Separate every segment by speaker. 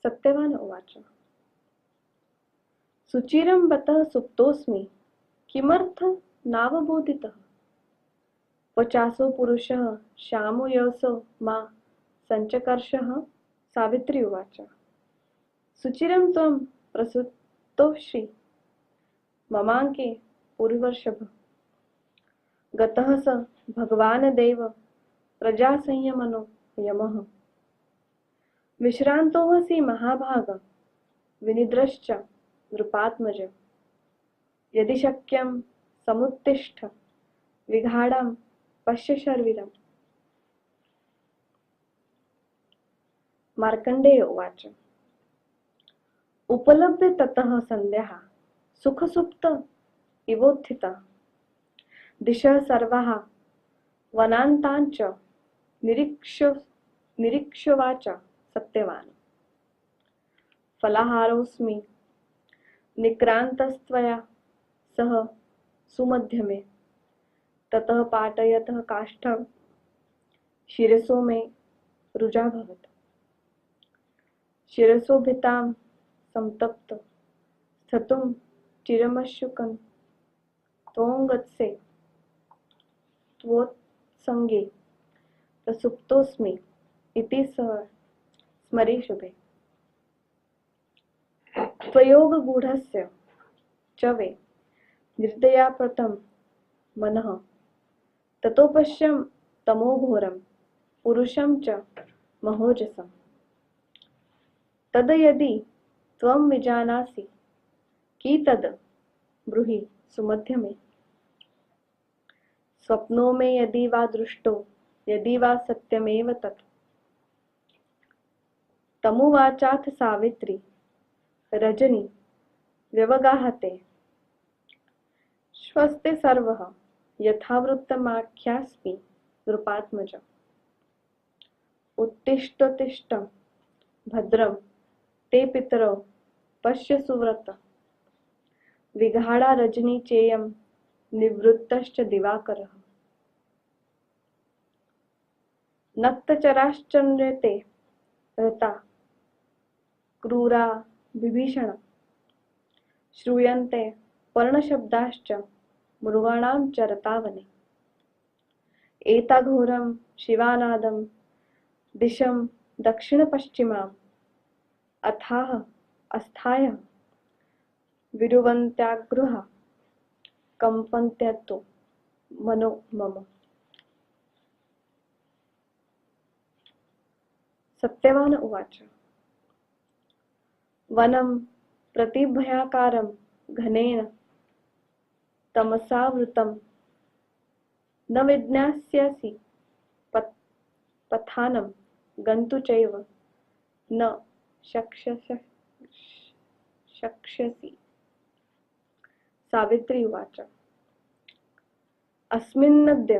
Speaker 1: सत्यवान उवाच सुचिरं बतः सुप्तोऽस्मि किमर्थ नावबोधितः क्वचासो पुरुषः श्यामो यवसो मा संचकर्षः। सावित्री उवाच सुचिरं त्वं प्रसुप्तोऽसि ममाङ्के पूर्वर्षभ गतः स भगवान् देव प्रजासंयमनो यमः विश्रान्तोऽसि महाभाग विनिद्रश्च नृपात्मज यदि शक्यं समुत्तिष्ठ विघाडं पश्य शर्विरम्। मार्कण्डेय उवाच उपलभ्य ततः सन्ध्याः सुखसुप्त इवोत्थिता दिशः सर्वाः वनान्ताञ्च निरीक्ष्योवाच सत्यवान् फलाहारोऽस्मि निक्रान्तस्त्वया सह सुमध्यमे ततः पाटयतः काष्ठं शिरसो मे रुजाभवत् शिरसोभितां संतप्त स्थतुं चिरमशुकं त्वोङ्गत्से त्वोत्सङ्गे प्रसुप्तोऽस्मि इति सः स्मरे शुभे त्वयोगगूढस्य च वे निर्दयाप्रतं मनः ततो पश्यं तमोघोरं पुरुषं च महोजसं तद यदि त्वं विजानासि कि तद ब्रूहि सुमध्यमे स्वप्नो मे यदि वा दृष्टो यदि वा सत्यमेव तत्। तमुवाचाथ सावित्री रजनी व्यवगाहते स्वस्ते सर्वः यथावृत्तमाख्यास्मि नृपात्मज उत्तिष्ठोत्तिष्ठ भद्रं ते पितरौ पश्य सुव्रत विघाडा रजनी चेयं निवृत्तश्च दिवाकरः नक्तचराश्चन्द्रते रता क्रूरा विभीषण श्रूयन्ते पर्णशब्दाश्च मृगाणां च रतावने एताघोरं शिवानादं दिशं दक्षिणपश्चिमाम् अथाह अस्थाय विरुवन्त्यागृहा कंपन्त्यतो मनो मम। सत्यवान उवाच वनं प्रतिभयाकारं घनेन तमसावृतं न विज्ञास्यसि पथानं गन्तु चैव न शक्ष्यसि। सावित्री उवाच अस्मिन्नद्य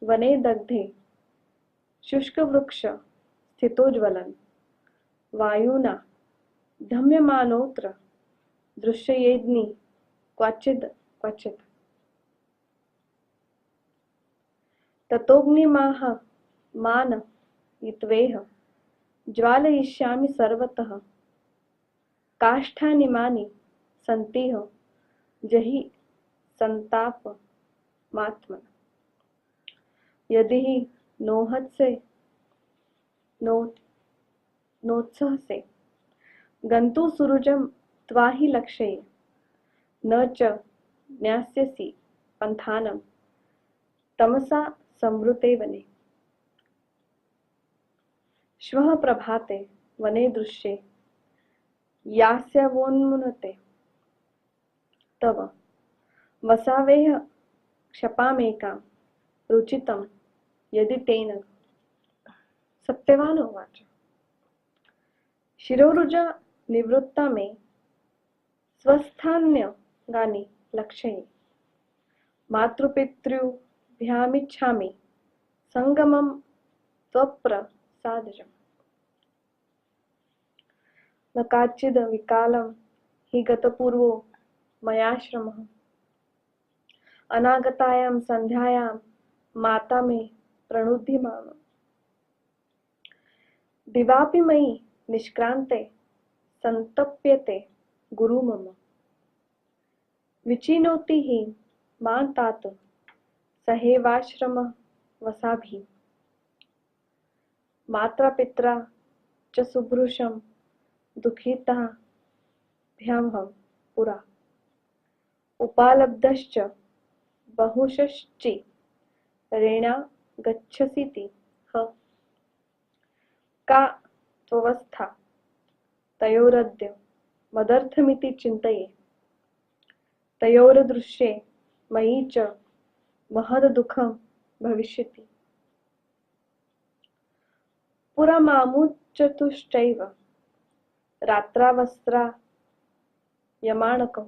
Speaker 1: वने दग्धे शुष्कवृक्ष स्थितोज्ज्वलन् वायुना धम्यमानोऽत्र दृश्येद्नि क्वचिद् क्वचित् ततोऽग्निमाह मानयित्वेह ज्वालयिष्यामि सर्वतः काष्ठानिमानि सन्तिह जहि संतापमात्मन यदि हि नोत्सहसे गन्तु सुरुजं त्वा हि लक्ष्ये न च ज्ञास्यसि पन्थानं तमसा संवृते वने श्वः प्रभाते वने दृश्ये यास्यवोन्मुनते तव वसावेह क्षपामेकां रुचितं यदि तेन। सत्यवान उवाच शिरोरुजा निवृत्ता मे स्वस्थान्यगानि लक्ष्ये मातृपितृभ्यामिच्छामि संगमं त्वत्प्रसादजम्। न काचिद् विकालं हि गतपूर्वो मयाश्रमः अनागतायां सन्ध्यायां माता मे प्रणुद्यमाना दिवापि मयि निष्क्रान्ते संतप्यते गुरु मम। विचिनोति हि मां तात सहेवाश्रम वसाभि। मात्रा पित्रा च सुभृशं दुःखितः भ्यामहं पुरा। उपालब्धश्च बहुशश्चि रेणा गच्छसीति ह। का त्वस्था तयोरद्य मदर्थमिति चिन्तये। तयोरदृश्ये मयि च महद्दुःखं भविष्यति। पुरा मामुच्चतुश्चैव रात्रावस्त्रा यमाणकः।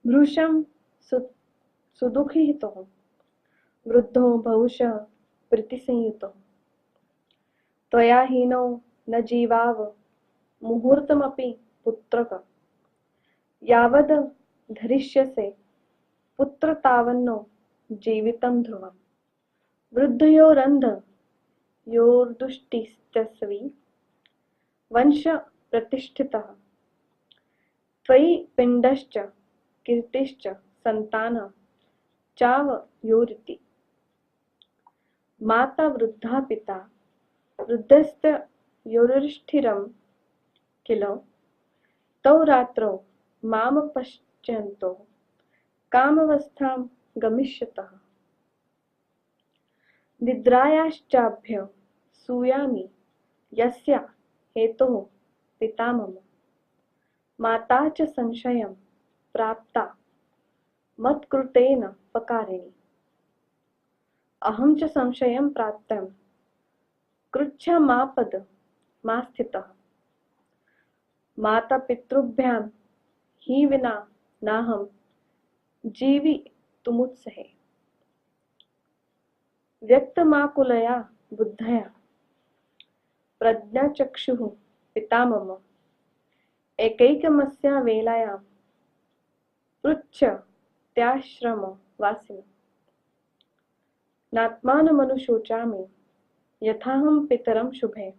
Speaker 1: भृशं सुदुःखितः वृद्धो बहुशः प्रीतिसंयुतः। त्वया हीनो न जीवाव मुहूर्तमपि पुत्रक। यावद् धरिष्यसे पुत्र तावन्नो जीवितं ध्रुवम्। वृद्धयोरन्ध योर्दुष्टिस्तस्वी वंश प्रतिष्ठितः। त्वयि पिण्डश्च कीर्तिश्च सन्तान चावयोरिति। माता वृद्धा पिता वृद्धस्तयोरिष्ठिरं किल। तौ रात्रौ माम पश्यन्तो कामावस्थां गमिष्यतः। निद्रायाश्चाभ्य सूयामि यस्या हेतोः पिता मम। माता च संशयं प्राप्ता मत्कृतेन पकारिणि। अहं च संशयं प्राप्तं कृच्छमापद मास्थितः। माता पितृभ्यां हि विना नाहं जीवितुमुत्सहे। व्यक्तमाकुलया बुद्धया प्रज्ञाचक्षुः पिता मम। एकैकमस्या वेलायां पृच्छत्याश्रमवासिनः। नात्मानमनुशोचामि यथाहं पितरं शुभे।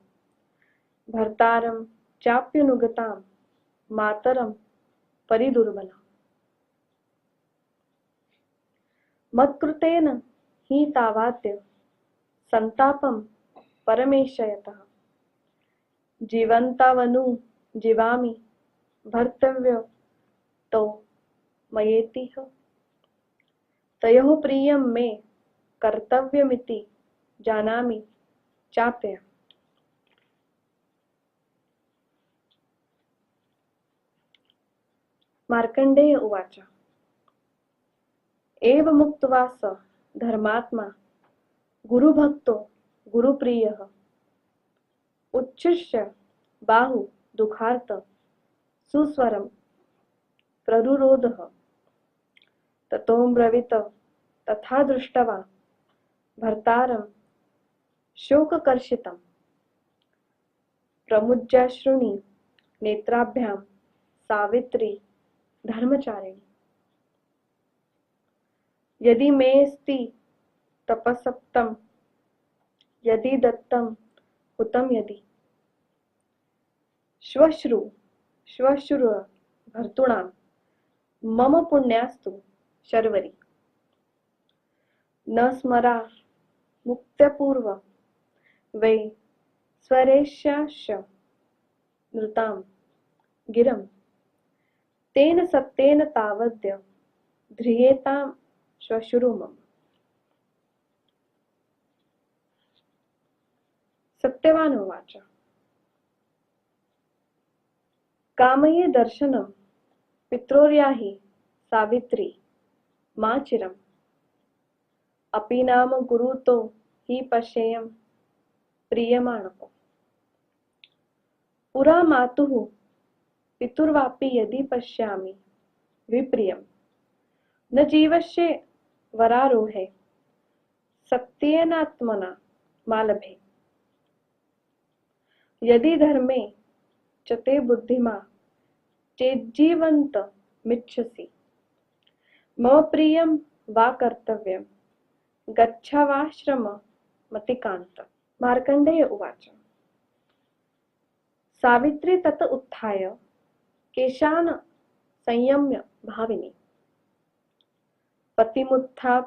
Speaker 1: भर्तारं चाप्यनुगतां मातरं परिदुर्बला। मत्कृतेन हि तावाद्य संतापं परमेशयतः। जीवन्तावनु जीवामि भर्तव्यो तो मयेतिह। तयोः प्रियं मे कर्तव्यमिति जानामि चाप्यहम्। मार्कण्डेय उवाच। एवमुक्त्वा स धर्मात्मा गुरुभक्तो गुरुप्रियः उच्छ्रिष्य बाहु दुःखार्त सुस्वरं प्ररुरोधः। ततोऽब्रवीत् तथा दृष्ट्वा भर्तारं शोककर्षितं प्रमुज्याश्रूणि नेत्राभ्यां सावित्री धर्मचारिणी। यदि मेऽस्ति तपसप्तं यदि दत्तं हुतं यदि। श्वश्रु भर्तॄणां मम पुण्यास्तु शर्वरि। न स्मरा मुक्त्यपूर्व वै स्वरेष्याश्च नृतां गिरं। तेन सत्येन तावद्य ध्रियेतां श्वश्रु मम। सत्यवान उवाच। कामये दर्शनं पित्रोर्याहि सावित्री मा चिरम्। अपि नाम गुरुतो हि पश्येयं प्रीयमाणको। पुरा मातुः पितुर्वापि यदि पश्यामि विप्रियं। न जीवस्य वरारोहे सत्येनात्मना मालभे। यदि धर्मे च ते बुद्धिमा चेज्जीवन्तमिच्छसि। मम प्रियं वा कर्तव्यं गच्छावाश्रममतिकान्त। मार्कण्डेय उवाच। सावित्री तत उत्थाय केशान संयम्य भाविनी पतिमुत्थापयामास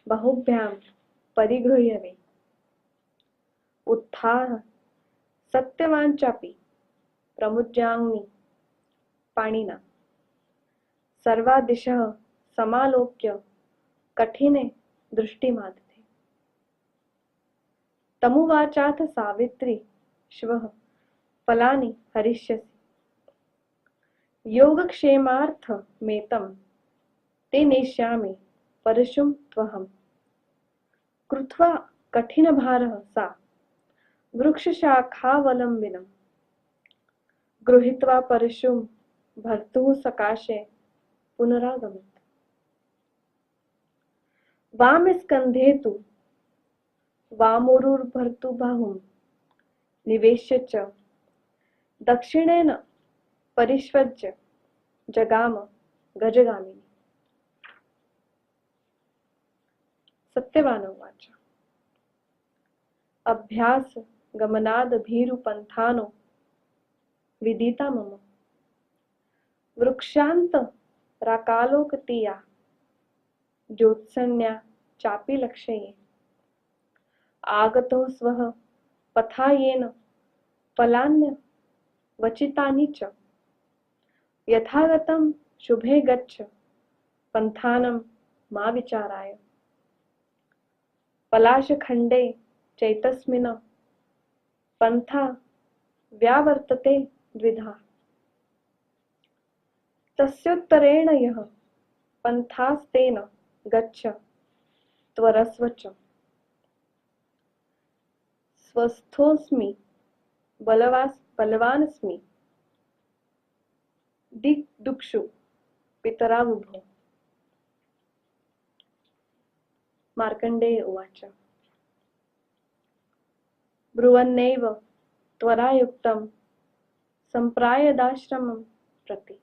Speaker 1: बहुभ्यां परिगृह्य वै उत्थाय सत्यवांचापि प्रमुज्याङ्नि पाणिना सर्वा दिशः समालोक्य कठिने दृष्टिमादधे तमुवाचाथ सावित्री श्वः फलानि हरिष्यसि योगक्षेमार्थमेतं ते नेष्यामि परशुं त्वहम् कृत्वा कठिनभारः सा वृक्षशाखावलम्बिनं गृहीत्वा परशुं भर्तुः सकाशे पुनरागमत् वामस्कन्धे तु वामोरुर्भर्तुबाहुं निवेश्य च दक्षिणेन परिष्वज्य जगाम गजगामिनी सत्यवान उवाच अभ्यास गमनाद भीरुपन्थानो विदिता मम वृक्षांत राकालोकतीया ज्योत्सन्या चापि लक्ष्ये आगतो स्वः पथायेन फलान्य वचितानि च यथागतं शुभे गच्छ पन्थानं मा विचाराय पलाशखण्डे चैतस्मिन् पन्था व्यावर्तते द्विधा तस्योत्तरेण यः पन्थास्तेन गच्छ त्वरस्व च स्वस्थोऽस्मि बलवानस्मि दिक्दुक्षु पितरावुभो मार्कण्डेय उवाच ब्रुवन्नेव त्वरायुक्तं सम्प्रायदाश्रमं प्रति